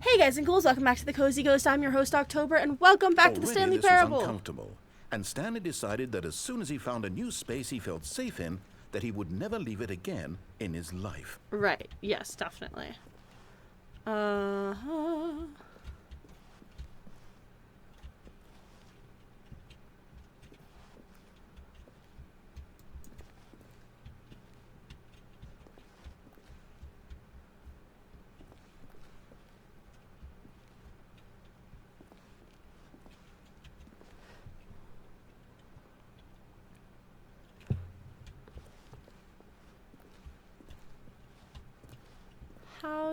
Hey guys and ghouls, welcome back to the Cozy Ghost. I'm your host October, and welcome back to the Stanley this Parable. Was uncomfortable, and Stanley decided that as soon as he found a new space he felt safe in, that he would never leave it again in his life. Right, yes, definitely. How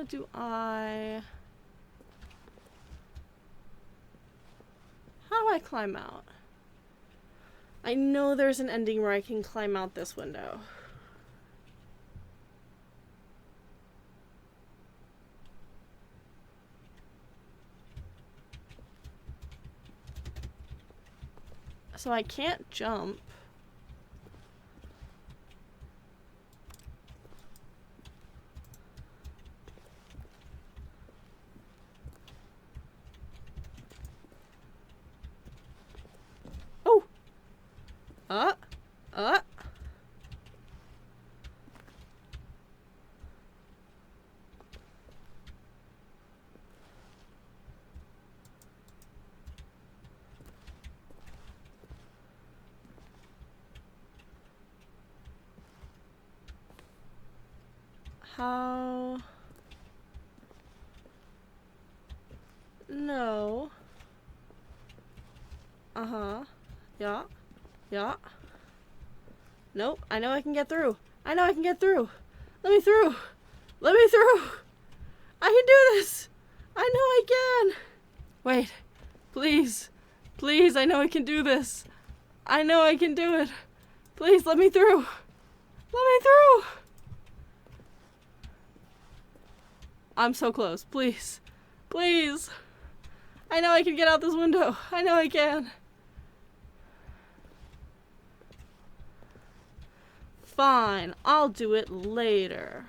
do I climb out? I know there's an ending where I can climb out this window. So I can't jump. Oh! How? No. Yeah. Yeah. Nope. I know I can get through. I know I can get through. Let me through. Let me through. I can do this. I know I can. Wait. Please. Please, I know I can do this. I know I can do it. Please, let me through. Let me through. I'm so close. Please. Please. I know I can get out this window. I know I can. Fine. I'll do it later.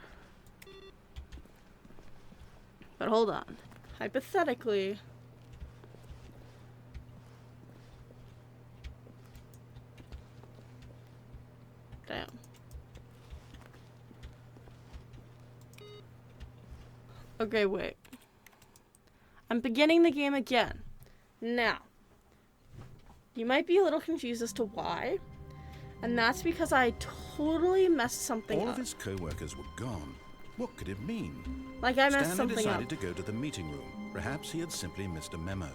But hold on. Hypothetically. Damn. Okay, wait. I'm beginning the game again. Now, you might be a little confused as to why, and that's because I totally messed something up. All of his co-workers were gone. What could it mean? Like I messed Stanley something decided up. to go to the meeting room. Perhaps he had simply missed a memo.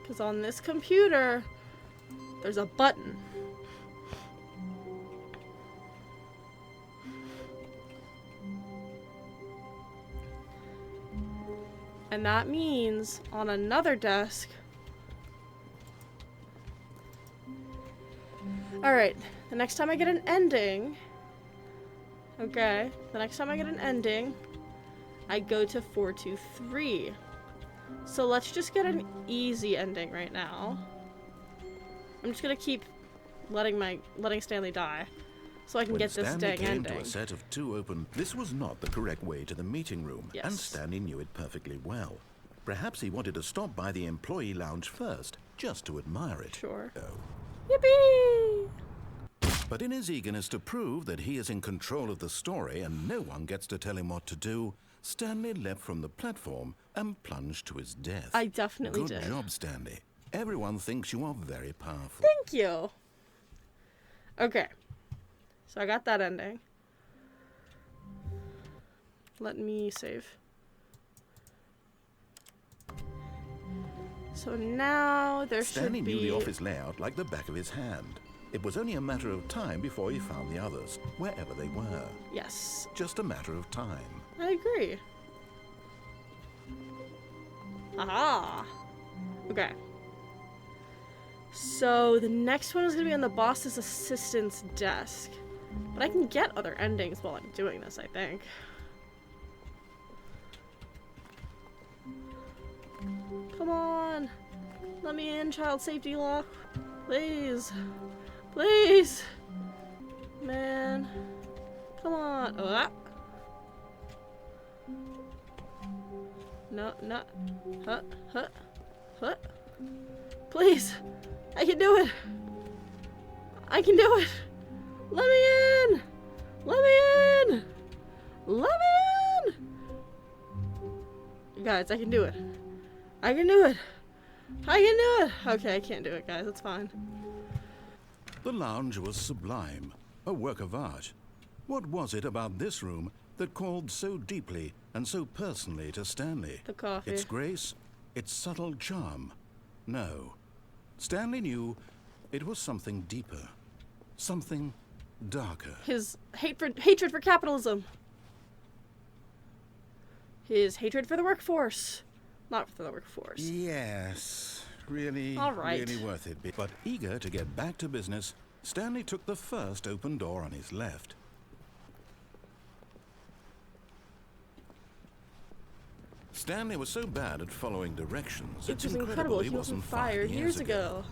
Because on this computer, there's a button. And that means on another desk. Alright, the next time I get an ending. Okay, the next time I get an ending, I go to 423. So let's just get an easy ending right now. I'm just gonna keep letting Stanley die. So I can get this dang ending. To a set of two open. This was not the correct way to the meeting room, yes. And Stanley knew it perfectly well. Perhaps he wanted to stop by the employee lounge first, just to admire it. Sure. Oh. Yippee! But in his eagerness to prove that he is in control of the story and no one gets to tell him what to do, Stanley leapt from the platform and plunged to his death. I definitely did. Good job, Stanley. Everyone thinks you are very powerful. Thank you. Okay. So I got that ending. Let me save. So now there Stanley should be... knew the office layout like the back of his hand. It was only a matter of time before he found the others, wherever they were. Yes. Just a matter of time. I agree. Aha! Okay. So the next one is going to be on the boss's assistant's desk. But I can get other endings while I'm doing this, I think. Come on. Let me in, child safety lock. Please. Please. Man. Come on. No, no. Huh, huh, huh. Please. I can do it. I can do it. Let me in. Let me in. Let me in. Guys, I can do it. I can do it. I can do it. Okay, I can't do it, guys. It's fine. The lounge was sublime, a work of art. What was it about this room that called so deeply and so personally to Stanley? The coffee. Its grace, its subtle charm. No. Stanley knew it was something deeper, something darker. His hatred for capitalism. His hatred for the workforce. Not for the workforce. Yes, really, All right. really worth it. But eager to get back to business, Stanley took the first open door on his left. Stanley was so bad at following directions, It's it's incredible. he wasn't fired years ago.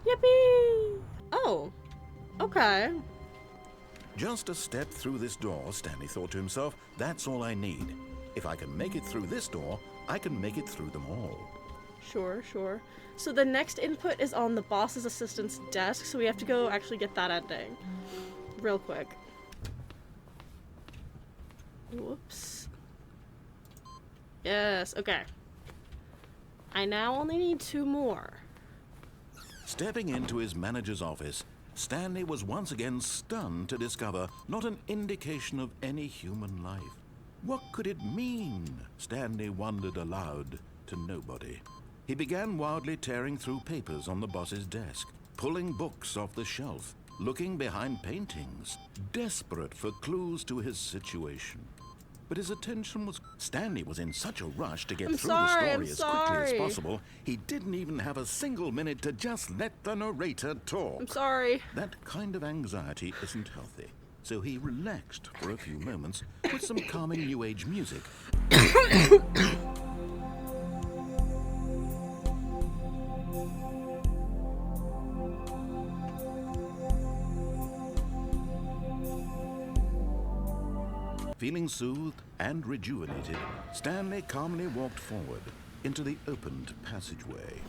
Yippee! Oh, okay. Just a step through this door, Stanley thought to himself, that's all I need. If I can make it through this door, I can make it through them all. Sure, sure. So the next input is on the boss's assistant's desk, so we have to go actually get that ending. Real quick. Whoops. Yes, okay. I now only need 2 more. Stepping into his manager's office, Stanley was once again stunned to discover not an indication of any human life. What could it mean? Stanley wondered aloud to nobody. He began wildly tearing through papers on the boss's desk, pulling books off the shelf, looking behind paintings, desperate for clues to his situation. But his attention was... Stanley was in such a rush to get through the story as quickly as possible, he didn't even have a single minute to just let the narrator talk. I'm sorry. That kind of anxiety isn't healthy. So he relaxed for a few moments with some calming New Age music. Feeling soothed and rejuvenated, Stanley calmly walked forward into the opened passageway.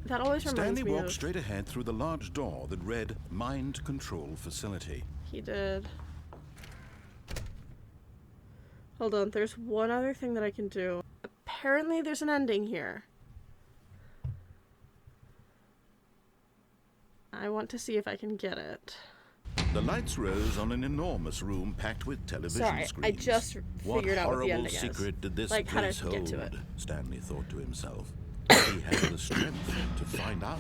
That always reminds Stanley me walked of... straight ahead through the large door that read Mind Control Facility. He did. Hold on, there's one other thing that I can do. Apparently there's an ending here. I want to see if I can get it. The lights rose on an enormous room packed with television Sorry, screens. I just figured out what the ending is. What horrible secret did this Like, how to place hold? get to it. Stanley thought to himself. He had the strength to find out.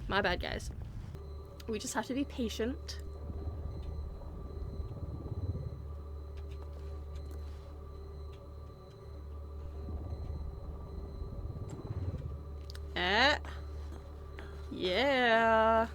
My bad, guys. We just have to be patient. Yeah.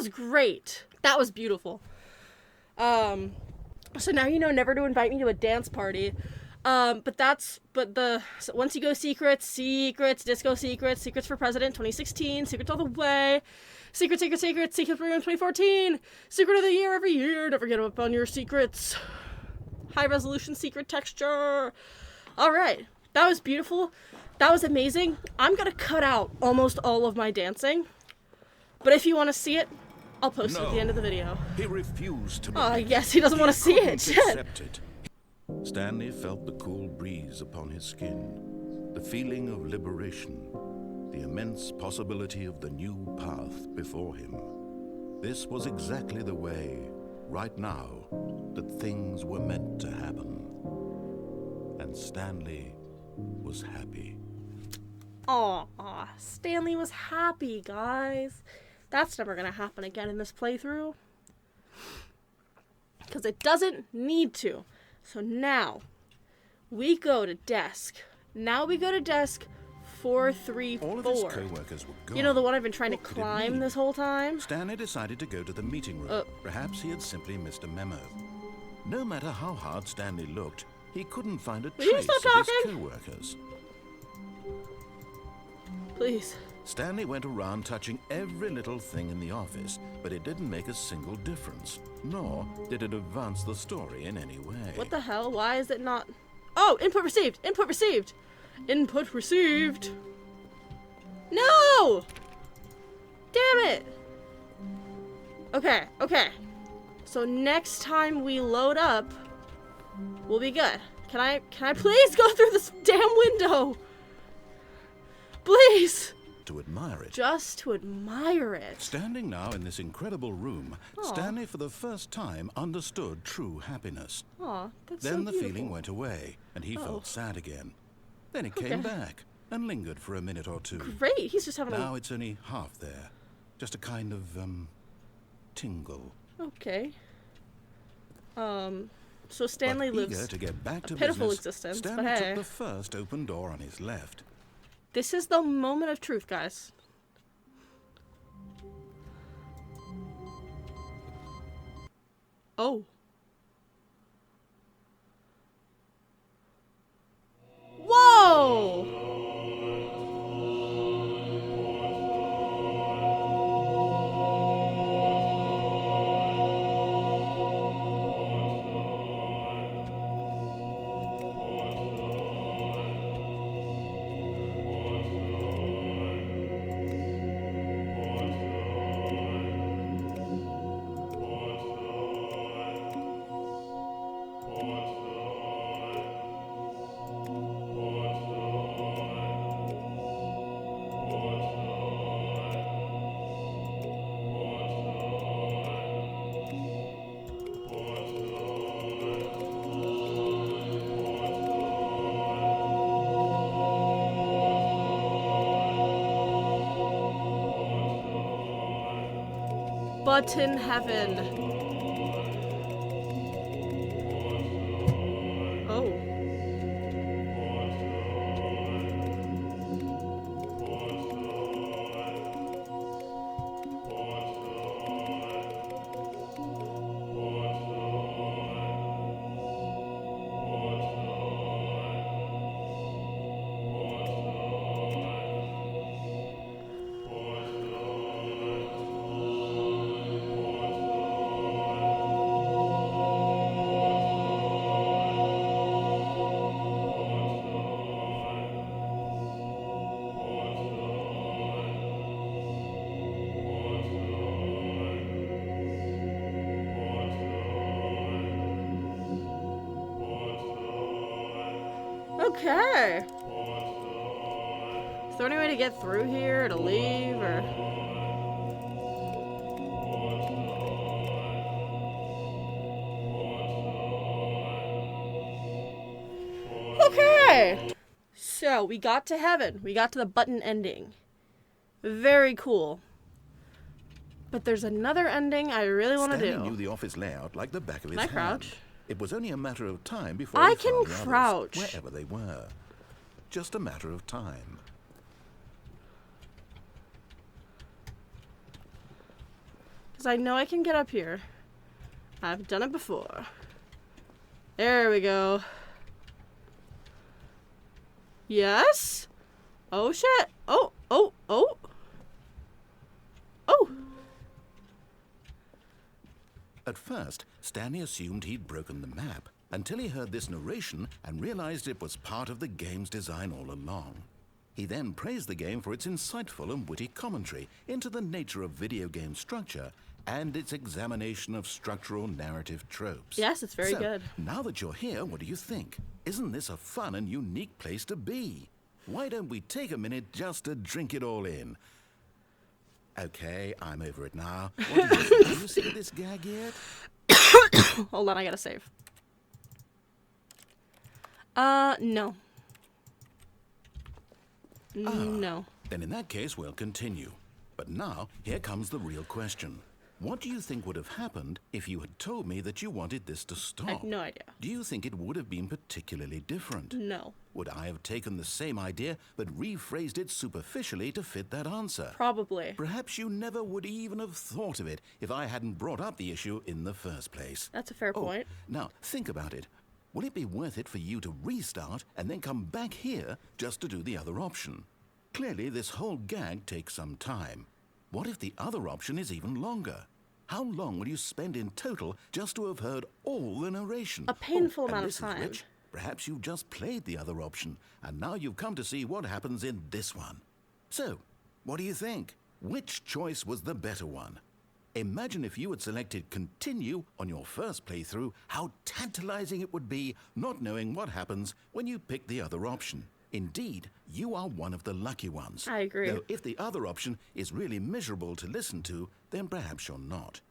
was great. That was beautiful. So now you know never to invite me to a dance party. So once you go secrets, disco secrets for president 2016, secrets all the way, secret for 2014, secret of the year every year, never get up on your secrets, high resolution secret texture. All right, that was beautiful. That was amazing. I'm gonna cut out almost all of my dancing, but if you want to see it, I'll post it at the end of the video. He refused to. Oh, yes, he doesn't want to see it. Accept it. Stanley felt the cool breeze upon his skin, the feeling of liberation, the immense possibility of the new path before him. This was exactly the way, right now, that things were meant to happen. And Stanley was happy. Aw, Stanley was happy, guys. That's never gonna happen again in this playthrough. Because it doesn't need to. So now, we go to desk. Now we go to desk 434. All of his co-workers were gone. You know, the one I've been trying to climb this whole time? Stanley decided to go to the meeting room. Perhaps he had simply missed a memo. No matter how hard Stanley looked, he couldn't find a trace of his co-workers. Please. Stanley went around touching every little thing in the office, but it didn't make a single difference, nor did it advance the story in any way. What the hell? Why is it not... Oh, input received! Input received! Input received! No! Damn it! Okay. So next time we load up, we'll be good. Can I please go through this damn window? Please! To admire it. Just to admire it. Standing now in this incredible room, Stanley for the first time understood true happiness. Aw, that's Then so the beautiful. feeling went away, and he felt sad again. Then it came back, and lingered for a minute or two. Great, he's just having Now it's only half there. Just a kind of, tingle. Okay. So Stanley But lives eager to get back to a pitiful business, existence, Stanley but hey. took the first open door on his left. This is the moment of truth, guys. Oh. Whoa! Button heaven. Oh. Okay. Is there any way to get through here, to leave, or... Okay! So, we got to heaven. We got to the button ending. Very cool. But there's another ending I really want to do. Stanley knew the office layout like the back of his hand. Can I crouch? It was only a matter of time before I he can found the others, crouch. wherever they were. Just a matter of time. Because I know I can get up here. I've done it before. There we go. Yes? Oh, shit. Oh. At first, Stanley assumed he'd broken the map until he heard this narration and realized it was part of the game's design all along. He then praised the game for its insightful and witty commentary into the nature of video game structure and its examination of structural narrative tropes. Yes, it's very good. Now that you're here, what do you think? Isn't this a fun and unique place to be? Why don't we take a minute just to drink it all in? Okay, I'm over it now. What do you think? Have you seen this gag yet? Hold on, I gotta save. No. No. Then in that case, we'll continue. But now, here comes the real question. What do you think would have happened if you had told me that you wanted this to stop? I have no idea. Do you think it would have been particularly different? No. Would I have taken the same idea but rephrased it superficially to fit that answer? Probably. Perhaps you never would even have thought of it if I hadn't brought up the issue in the first place. That's a fair point. Now, think about it. Will it be worth it for you to restart and then come back here just to do the other option? Clearly, this whole gag takes some time. What if the other option is even longer? How long will you spend in total just to have heard all the narration? A painful and amount of this is time. which, perhaps you've just played the other option, and now you've come to see what happens in this one. So, what do you think? Which choice was the better one? Imagine if you had selected continue on your first playthrough, how tantalizing it would be not knowing what happens when you pick the other option. Indeed, you are one of the lucky ones. I agree. Though if the other option is really miserable to listen to, then perhaps you're not.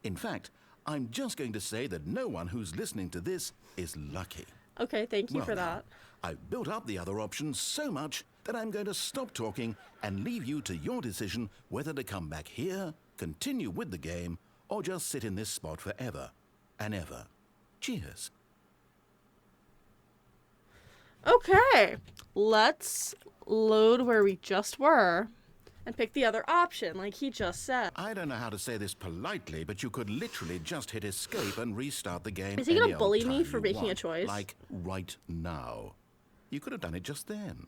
In fact, I'm just going to say that no one who's listening to this is lucky. Okay, thank you Well, for now, that. I've built up the other option so much that I'm going to stop talking and leave you to your decision whether to come back here, continue with the game, or just sit in this spot forever and ever. Cheers. Okay, let's load where we just were and pick the other option, like he just said. I don't know how to say this politely, but you could literally just hit escape and restart the game. Is he gonna any old bully me time for you making a want, choice? Like right now. You could have done it just then.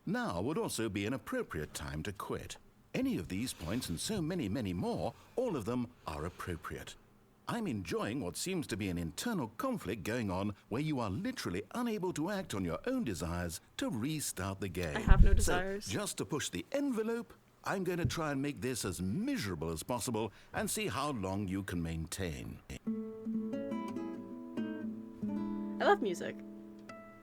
Now would also be an appropriate time to quit. Any of these points and so many, many more, all of them are appropriate. I'm enjoying what seems to be an internal conflict going on where you are literally unable to act on your own desires to restart the game. I have no desires. So, just to push the envelope, I'm going to try and make this as miserable as possible and see how long you can maintain. I love music.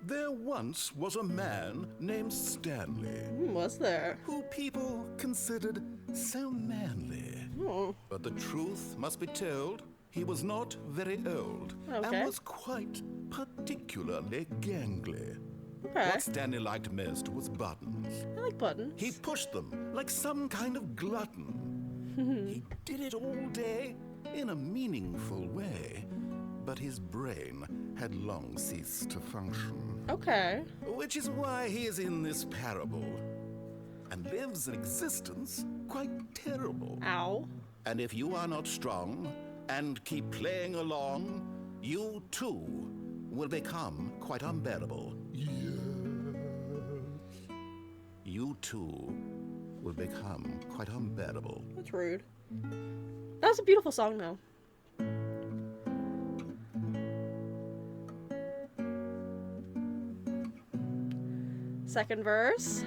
There once was a man named Stanley, Was there? who people considered so manly. Oh, But the truth must be told, he was not very old Okay. and was quite particularly gangly. okay. What Stanley liked most was buttons. I like buttons. He pushed them like some kind of glutton. He did it all day in a meaningful way, but his brain had long ceased to function. Okay. Which is why he is in this parable and lives an existence quite terrible. Ow. And if you are not strong and keep playing along, you too will become quite unbearable. Yes. You too will become quite unbearable. That's rude. That was a beautiful song, though. Second verse.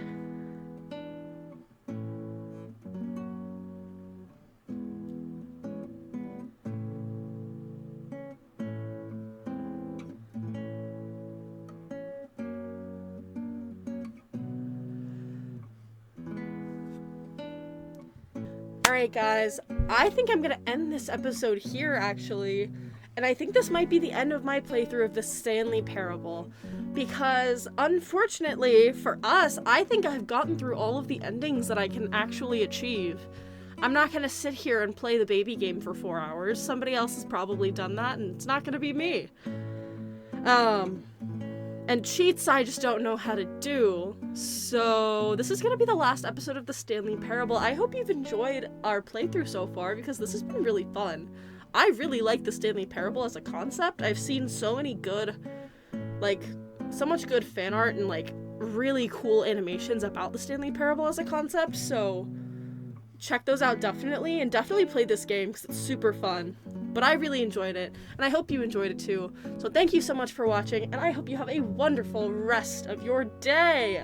Alright guys, I think I'm gonna end this episode here actually, and I think this might be the end of my playthrough of the Stanley Parable, because unfortunately for us, I think I've gotten through all of the endings that I can actually achieve. I'm not gonna sit here and play the baby game for 4 hours. Somebody else has probably done that, and it's not gonna be me. And cheats I just don't know how to do. So this is gonna be the last episode of the Stanley Parable. I hope you've enjoyed our playthrough so far because this has been really fun. I really like the Stanley Parable as a concept. I've seen so many good, like, so much good fan art and like really cool animations about the Stanley Parable as a concept, so check those out definitely, and definitely play this game because it's super fun. But I really enjoyed it, and I hope you enjoyed it too. So thank you so much for watching, and I hope you have a wonderful rest of your day.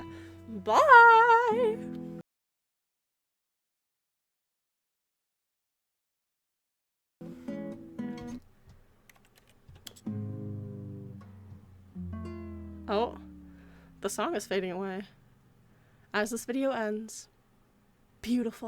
Bye! Oh, the song is fading away as this video ends. Beautiful.